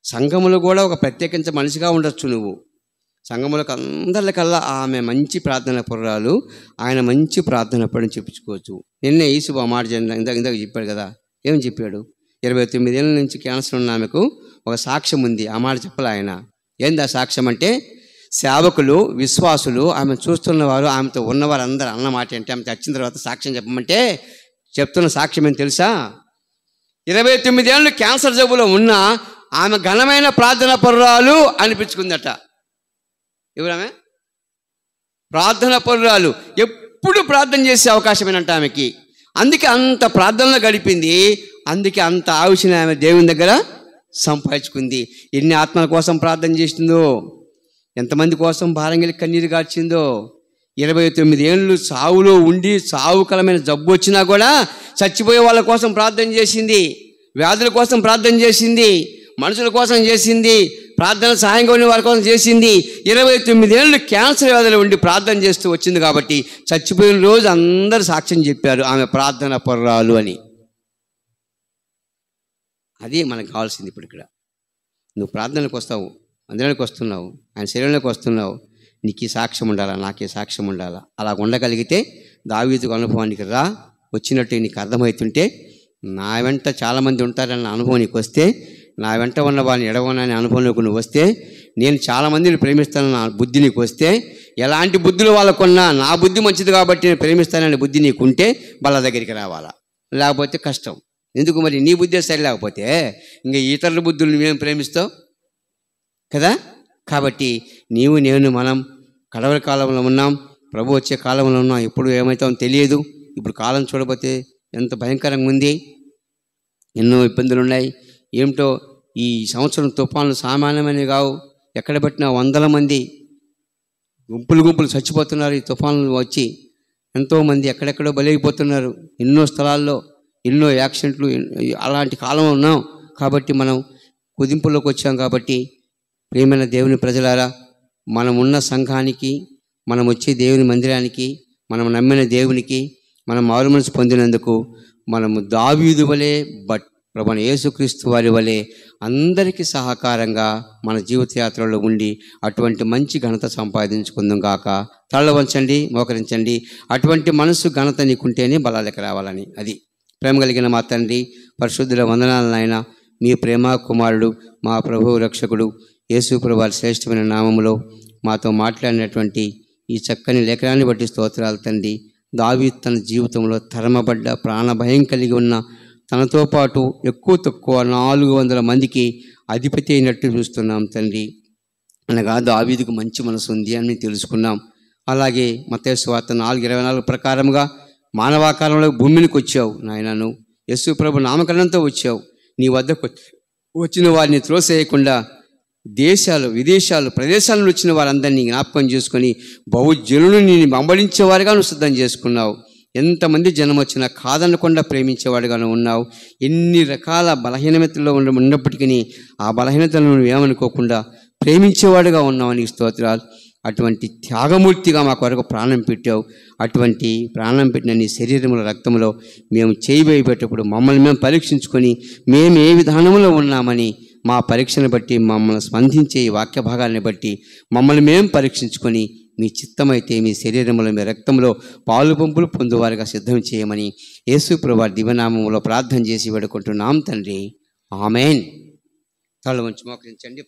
సంఘములో కూడా ఒక ప్రత్యేకించ మనిషిగా ఉండొచ్చు నువ్వు. సంఘములకు అందరికల్లా ఆమె మంచి ప్రార్థన పుర్రాలు, ఆయన మంచి ప్రార్థన పడిని చెప్పుకోవచ్చు. నిన్నే ఈసుబు ఆ మాట ఇందాక చెప్పాడు కదా. ఏమని చెప్పాడు? 29 ఏళ్ళ నుంచి క్యాన్సర్ ఉన్న ఆమెకు ఒక సాక్ష్యం ఉంది. ఆ మాట చెప్పలే ఆయన. ఏంది ఆ సాక్ష్యం అంటే, సేవకులు, విశ్వాసులు, ఆమె చూస్తున్నవారు, ఆమెతో ఉన్నవారు అందరూ అన్న మాట ఏంటి? ఆమె వచ్చిన తర్వాత సాక్ష్యం చెప్పమంటే చెప్తున్న సాక్ష్యం ఏంటి తెలుసా? 29 ఏళ్ళు క్యాన్సర్ జబ్బులో ఉన్న ఆమె ఘనమైన ప్రార్థన పరురాలు అనిపించుకుందట. ఎవరామె? ప్రార్థన పరురాలు. ఎప్పుడు ప్రార్థన చేసే అవకాశమేనంట ఆమెకి. అందుకే అంత ప్రార్థనలో గడిపింది. అందుకే అంత ఆయుష్ని ఆమె దేవుని దగ్గర సంపాదించుకుంది. ఎన్ని ఆత్మల కోసం ప్రార్థన చేసిందో, ఎంతమంది కోసం భారంగిలి కన్నీరు గార్చిందో. 29 ఏళ్ళు సావులో ఉండి, సావుకరమైన జబ్బు వచ్చినా కూడా చచ్చిపోయే వాళ్ళ కోసం ప్రార్థన చేసింది, వ్యాధుల కోసం ప్రార్థన చేసింది, మనుషుల కోసం చేసింది, ప్రార్థన సహాయంగా ఉన్న వారి కోసం చేసింది. 29 ఏళ్ళు క్యాన్సర్ వ్యాధులు ఉండి ప్రార్థన చేస్తూ వచ్చింది కాబట్టి చచ్చిపోయిన రోజు అందరూ సాక్ష్యం చెప్పారు ఆమె ప్రార్థన పరురాలు అని. అది మనకు కావాల్సింది. ఇప్పుడు ఇక్కడ నువ్వు ప్రార్థనలకు వస్తావు, మందిరానికి వస్తున్నావు, ఆయన శరీరంలోకి వస్తున్నావు, నీకు ఈ సాక్ష్యం ఉండాలా, నాకు ఈ సాక్ష్యం ఉండాలా. అలా ఉండగలిగితే దావీదు అనుభవానికి రా. వచ్చినట్టు నీకు అర్థమవుతుంటే, నా వెంట చాలామంది ఉంటారన్న అనుభవం నీకు వస్తే, నా వెంట ఉన్న వాళ్ళని ఎడవననే అనుభవంలోకి నువ్వు వస్తే, నేను చాలామందిని ప్రేమిస్తానన్న బుద్ధి నీకు వస్తే, ఎలాంటి బుద్ధులు వాళ్ళకున్నా నా బుద్ధి మంచిది కాబట్టి నేను ప్రేమిస్తాననే బుద్ధి నీకు ఉంటే వాళ్ళ దగ్గరికి రావాలా. లేకపోతే కష్టం. ఎందుకు మరి? నీ బుద్ధి సరి లేకపోతే ఇంకా ఇతరుల బుద్ధులు నువ్వేం ప్రేమిస్తావు కదా. కాబట్టి నీవు నేను మనం కడవరి కాలంలో ఉన్నాం, ప్రభు వచ్చే కాలంలో ఉన్నాం. ఎప్పుడు ఏమవుతామో తెలియదు. ఇప్పుడు కాలం చూడబోతే ఎంత భయంకరంగా ఉంది, ఎన్నో ఇబ్బందులు ఉన్నాయి. ఏమిటో ఈ సంవత్సరం తుఫాన్లు సామాన్యమైనవి కావు. ఎక్కడ పెట్టినా 100 మంది గుంపులు చచ్చిపోతున్నారు ఈ తుఫాన్లు వచ్చి. ఎంతోమంది ఎక్కడెక్కడో బలైపోతున్నారు. ఎన్నో స్థలాల్లో ఎన్నో యాక్సిడెంట్లు. అలాంటి కాలంలో ఉన్నాం కాబట్టి మనం కుదింపులోకి వచ్చాం. కాబట్టి ప్రియమైన దేవుని ప్రజలారా, మనం ఉన్న సంఘానికి, మనం వచ్చే దేవుని మందిరానికి, మనం నమ్మిన దేవునికి, మనం మారు మనసు పొందినందుకు మనము దావీదు వలె, ప్రభువైన యేసుక్రీస్తు వారి వలె అందరికీ సహకారంగా మన జీవితయాత్రలో ఉండి అటువంటి మంచి ఘనత సంపాదించుకుందాం గాక. తల వంచండి, మోకరించండి. అటువంటి మనసు ఘనత నీకుంటేనే బలాలకు రావాలని. అది ప్రేమ కలిగిన మా తండ్రి, పరిశుద్ధుల వందనాలనైనా, మీ ప్రేమ కుమారుడు, మా ప్రభువు రక్షకుడు యేసు ప్రభు వారి శ్రేష్టమైన నామములో మాతో మాట్లాడినటువంటి ఈ చక్కని లేఖనాన్ని బట్టి స్తోత్రాలు తండ్రి. దావీదు తన జీవితంలో తరమబడ్డ ప్రాణభయం కలిగి ఉన్న తనతో పాటు ఎక్కువ తక్కువ 400 మందికి అధిపతి అయినట్టు చూస్తున్నాం తండ్రి. అనగా దావీదుకు మంచి మనసు ఉంది అని తెలుసుకున్నాం. అలాగే మత్తయి సువార్త 4:24 ప్రకారముగా మానవాకారంలో భూమికి వచ్చావు నాయనను, యేసు ప్రభు నామకరణంతో వచ్చావు. నీ వద్దకు వచ్చిన వారిని త్రోసేయకుండా దేశాలు విదేశాలు ప్రదేశాల నుండి వచ్చిన వారందరినీ జ్ఞాపకం చేసుకొని బహుజనులను నేను వెంబడించేవారుగా నువ్వు సిద్ధం చేసుకున్నావు. ఎంతమంది జనం వచ్చినా కాదనకుండా ప్రేమించేవాడుగాను ఉన్నావు. ఎన్ని రకాల బలహీనతల్లో ఉన్నప్పటికీ ఆ బలహీనతలను నువ్వు ఏమనుకోకుండా ప్రేమించేవాడుగా ఉన్నావు. నీకు స్తోత్రాలు. అటువంటి త్యాగమూర్తిగా మా కొరకు ప్రాణం పెట్టావు. అటువంటి ప్రాణం పెట్టిన నీ శరీరముల రక్తంలో మేము చేయబోయేటప్పుడు మమ్మల్ని మేము పరీక్షించుకొని మేము ఏ విధానంలో ఉన్నామని మా పరీక్షను బట్టి మమ్మల్ని స్పందించే ఈ వాక్య భాగాన్ని బట్టి మమ్మల్ని మేము పరీక్షించుకొని మీ చిత్తమైతే మీ శరీరంలో మీ రక్తంలో పాలు పంపులు పొందువారుగా సిద్ధం చేయమని యేసు ప్రభువు దివ్యనామములో ప్రార్థన చేసి వేడుకుంటున్నాం తండ్రి. ఆమెన్. తల వంచి మోకరించండి.